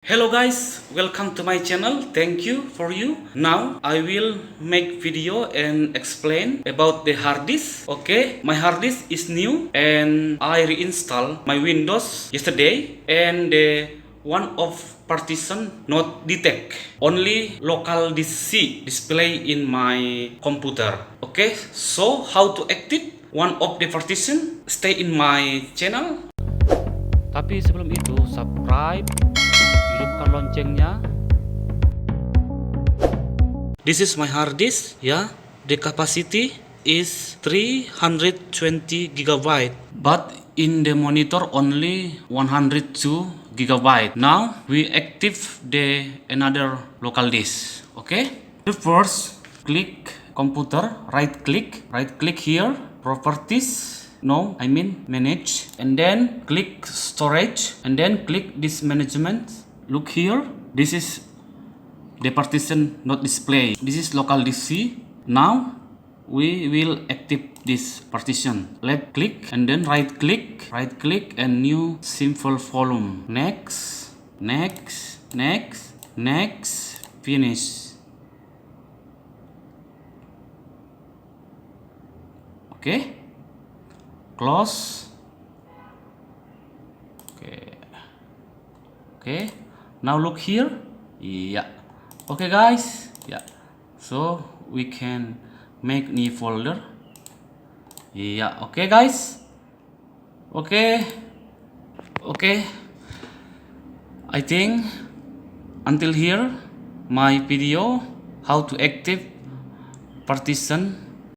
Hello guys, welcome to my channel. Thank you for you. Now I will make video and explain about the hard disk. Okay, my hard disk is new and I reinstall my Windows yesterday and the one of partition not detect. Only local disk C display in my computer. Okay, so how to active one of the partition? Stay in my channel. Tapi sebelum itu subscribe, hidupkan loncengnya. This is my hard disk, yeah. The capacity is 320 gigabyte, but in the monitor only 102 gigabyte. Now we active the another local disk. Okay. First, click computer, right click here, properties. No, I mean manage, and then click storage, and then click this management. Look here, this is the partition not display. This is local DC. Now we will active this partition. Left click and then right click and new simple volume. Next, finish. Okay. Close. Okay. Now look here. Yeah. Okay guys. Yeah. So we can make new folder. Yeah. Okay guys. Okay. I think until here my video how to active partition